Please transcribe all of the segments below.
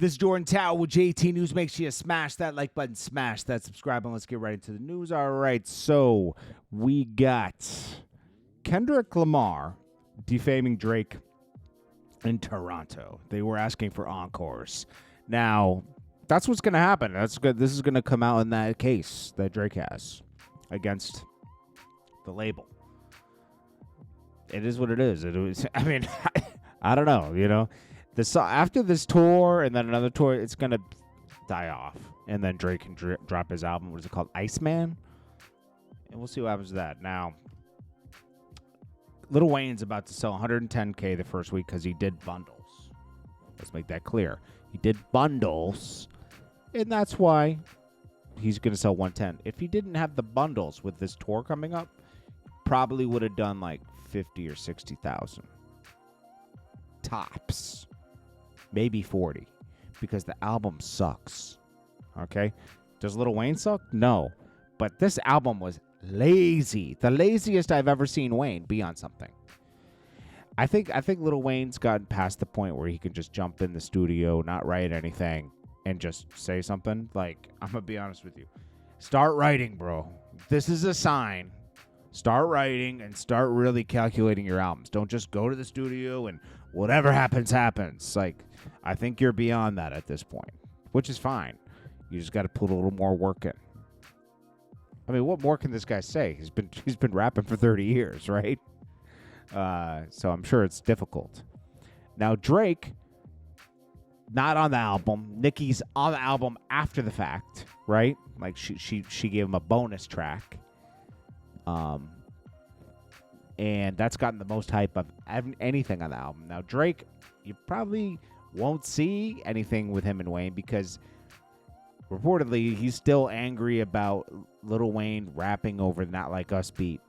This is Jordan Tower with JT News. Make sure you smash that like button, smash that subscribe, and let's get right into the news. All right, so we got Kendrick Lamar defaming Drake in Toronto. They were asking for encores. Now, that's what's going to happen. That's good. This is going to come out in that case that Drake has against the label. It is what it is. It was. I mean, I don't know. You know, after this tour and then another tour, it's gonna die off, and then Drake can drop his album. What is it called? Iceman, and we'll see what happens to that. Now, Lil Wayne's about to sell 110K the first week because he did bundles. Let's make that clear. He did bundles, and that's why he's gonna sell 110. If he didn't have the bundles with this tour coming up, probably would have done like 50 or 60,000 tops, maybe 40, because the album sucks. Okay, does Lil Wayne suck? No, but this album was lazy, the laziest I've ever seen Wayne be on something. I think Lil Wayne's gotten past the point where he can just jump in the studio, not write anything, and just say something. Like, I'm gonna be honest with you, start writing, bro. This is a sign. Start writing and start really calculating your albums. Don't just go to the studio and whatever happens, happens. Like, I think you're beyond that at this point, which is fine. You just got to put a little more work in. I mean, what more can this guy say? He's been rapping for 30 years, right? So I'm sure it's difficult. Now, Drake, not on the album. Nicki's on the album after the fact, right? Like, she gave him a bonus track. And that's gotten the most hype of anything on the album. Now, Drake, you probably won't see anything with him and Wayne because reportedly he's still angry about Lil Wayne rapping over Not Like Us beat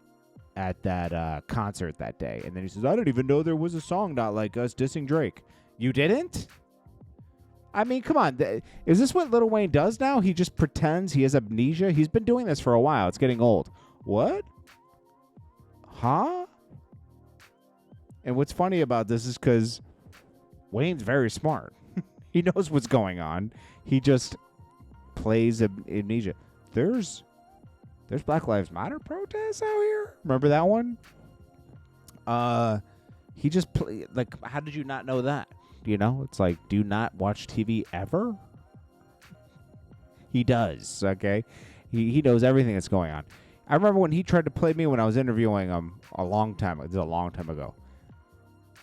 at that concert that day. And then he says, I didn't even know there was a song Not Like Us dissing Drake. You didn't? I mean, come on. Is this what Lil Wayne does now? He just pretends he has amnesia? He's been doing this for a while. It's getting old. What? Huh? And what's funny about this is because Wayne's very smart. He knows what's going on. He just plays amnesia. There's Black Lives Matter protests out here. Remember that one? He just like, how did you not know that? You know, it's like, do you not watch TV ever? He does. Okay, he knows everything that's going on. I remember when he tried to play me when I was interviewing him a long time ago.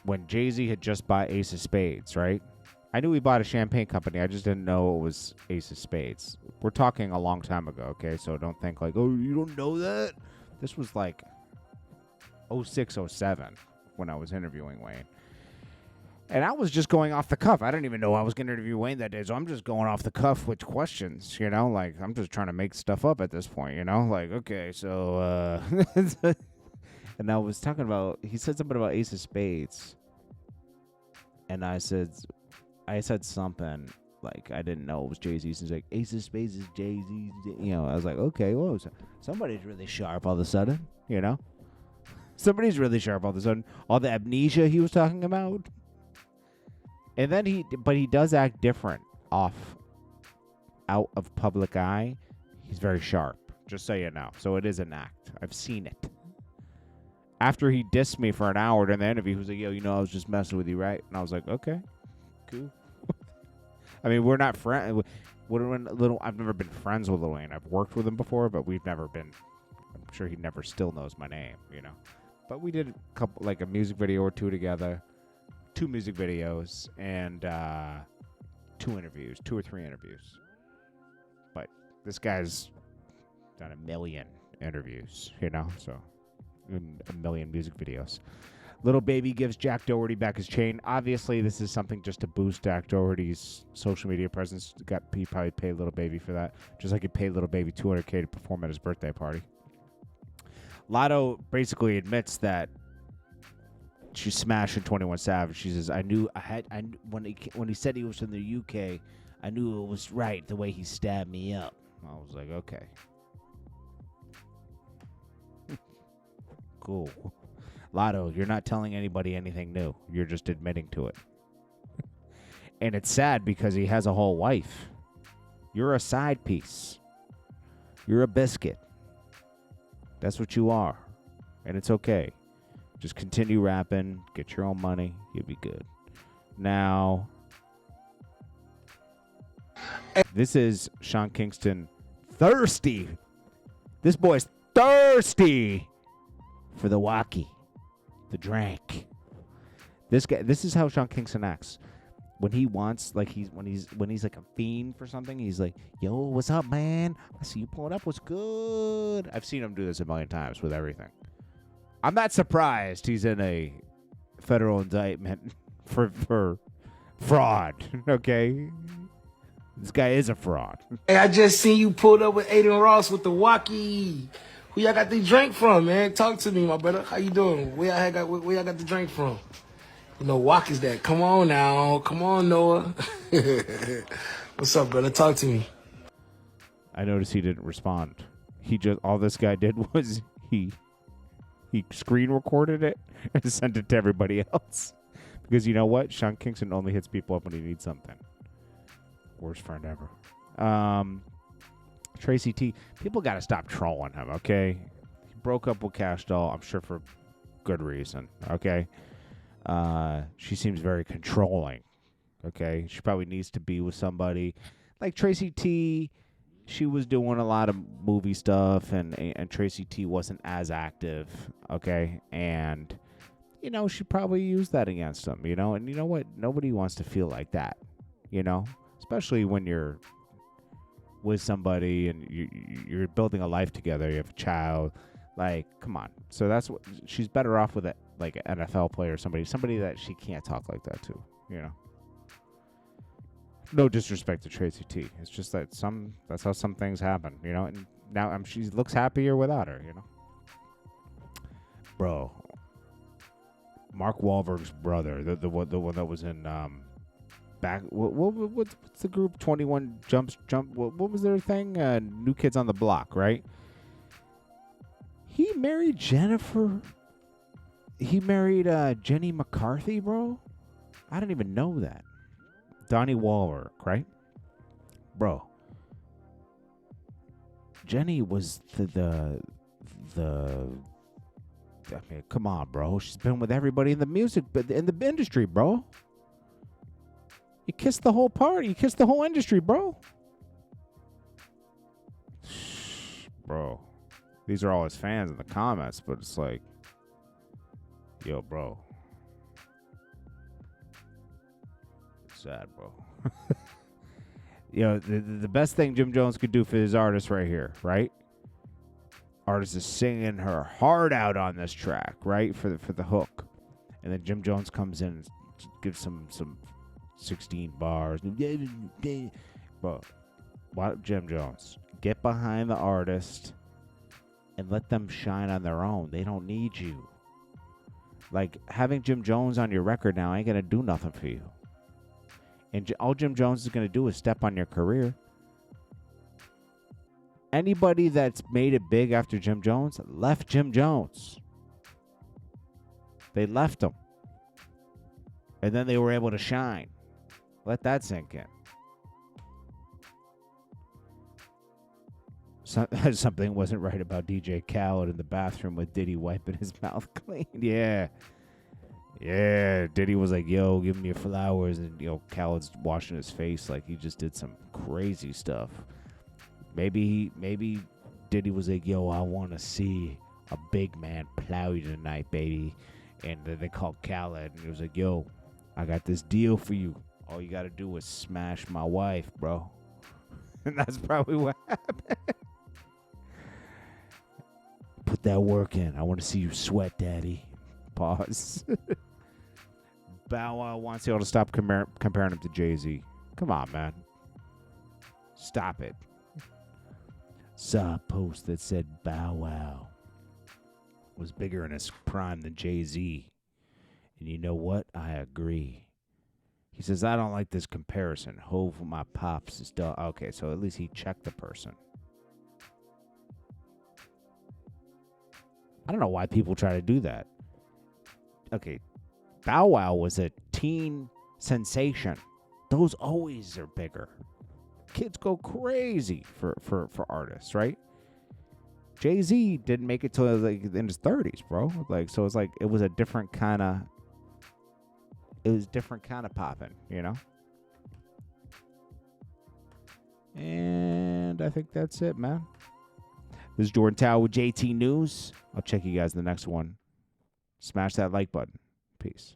When Jay-Z had just bought Ace of Spades, right? I knew he bought a champagne company. I just didn't know it was Ace of Spades. We're talking a long time ago, okay? So don't think like, oh, you don't know that? This was like 06, 07 when I was interviewing Wayne. And I was just going off the cuff. I didn't even know I was going to interview Wayne that day, so I'm just going off the cuff with questions, you know? Like, I'm just trying to make stuff up at this point, you know? Like, okay, so, and I was talking about, he said something about Ace of Spades. And I said something, like, I didn't know it was Jay-Z's. He's like, Ace of Spades is Jay-Z's. You know, I was like, okay, whoa, somebody's really sharp all of a sudden, you know? Somebody's really sharp all of a sudden. All the amnesia he was talking about. And then he does act different out of public eye. He's very sharp, just so you know. So it is an act. I've seen it. After he dissed me for an hour during the interview, he was like, yo, you know, I was just messing with you, right? And I was like, okay, cool. I mean, we're not friends. I've never been friends with Lil Wayne. I've worked with him before, but we've never been. I'm sure he never still knows my name, you know. But we did a couple, like a music video or two together. 2 music videos and 2 or 3 interviews. But this guy's done 1 million interviews, you know, so 1 million music videos. Little Baby gives Jack Doherty back his chain. Obviously, this is something just to boost Jack Doherty's social media presence. He probably paid Little Baby for that, just like he paid Little Baby $200K to perform at his birthday party. Lotto basically admits that she's smashing 21 Savage. She says, when he said he was from the UK, I knew it was right the way he stabbed me up. I was like, okay. Cool. Lotto, you're not telling anybody anything new. You're just admitting to it. And it's sad because he has a whole wife. You're a side piece. You're a biscuit. That's what you are. And it's okay. Just continue rapping. Get your own money. You'll be good. Now, this is Sean Kingston thirsty. This boy's thirsty for the WOKY, the drink. This is how Sean Kingston acts. When he wants, like when he's like a fiend for something, he's like, "Yo, what's up, man? I see you pulling up. What's good?" I've seen him do this a million times with everything. I'm not surprised he's in a federal indictment for fraud. Okay, this guy is a fraud. Hey, I just seen you pulled up with Aiden Ross with the WOKY. Who y'all got the drink from, man? Talk to me, my brother. How you doing? Where y'all got the drink from? You know, WOKY's that. Come on now. Come on, Noah. What's up, brother? Talk to me. I noticed he didn't respond. All this guy did was he screen recorded it and sent it to everybody else. Because you know what? Sean Kingston only hits people up when he needs something. Worst friend ever. Tracy T. People got to stop trolling him, okay? He broke up with Cash Doll, I'm sure for good reason, okay? She seems very controlling, okay? She probably needs to be with somebody. Like Tracy T, she was doing a lot of movie stuff, and Tracy T wasn't as active, okay? And, you know, she probably used that against him, you know? And you know what? Nobody wants to feel like that, you know? Especially when you're with somebody and you're building a life together, you have a child. Like, come on. So that's what she's better off with, like an NFL player, somebody that she can't talk like that to, you know. No disrespect to Tracy T. It's just that that's how some things happen, you know. And now she looks happier without her, you know. Bro, Mark Wahlberg's brother, the one that was in what's the group 21 Jump? What was their thing? New Kids on the Block, right? He married Jennifer. He married Jenny McCarthy, bro. I didn't even know that. Donnie Wahlberg, right? Bro. Jenny was the I mean, come on, bro. She's been with everybody in the music, but in the industry, bro. You kissed the whole party. You kissed the whole industry, bro. Bro. These are all his fans in the comments, but it's like, yo, bro. It's sad, bro. You know, the best thing Jim Jones could do for his artist right here, right? Artist is singing her heart out on this track, right? For the hook. And then Jim Jones comes in and gives some 16 bars. Bro, Jim Jones, get behind the artist and let them shine on their own. They don't need you. Like, having Jim Jones on your record now ain't going to do nothing for you. And all Jim Jones is going to do is step on your career. Anybody that's made it big after Jim Jones left Jim Jones. They left him. And then they were able to shine. Let that sink in. Something wasn't right about DJ Khaled in the bathroom with Diddy wiping his mouth clean. Yeah. Diddy was like, yo, give me your flowers. And, you know, Khaled's washing his face like he just did some crazy stuff. Maybe Diddy was like, yo, I want to see a big man plow you tonight, baby. And then they called Khaled, and he was like, yo, I got this deal for you. All you got to do is smash my wife, bro. And that's probably what happened. Put that work in. I want to see you sweat, daddy. Pause. Bow Wow wants y'all to stop comparing him to Jay-Z. Come on, man. Stop it. Saw a post that said Bow Wow was bigger in his prime than Jay-Z. And you know what? I agree. He says, I don't like this comparison. Hove, my pops is dog. Okay, so at least he checked the person. I don't know why people try to do that. Okay, Bow Wow was a teen sensation. those always are bigger. Kids go crazy for artists, right? Jay-Z didn't make it till like in his 30s, bro. Like, so it's like it was different kind of popping, you know? And I think that's it, man. This is Jordan Tower with JT News. I'll check you guys in the next one. Smash that like button. Peace.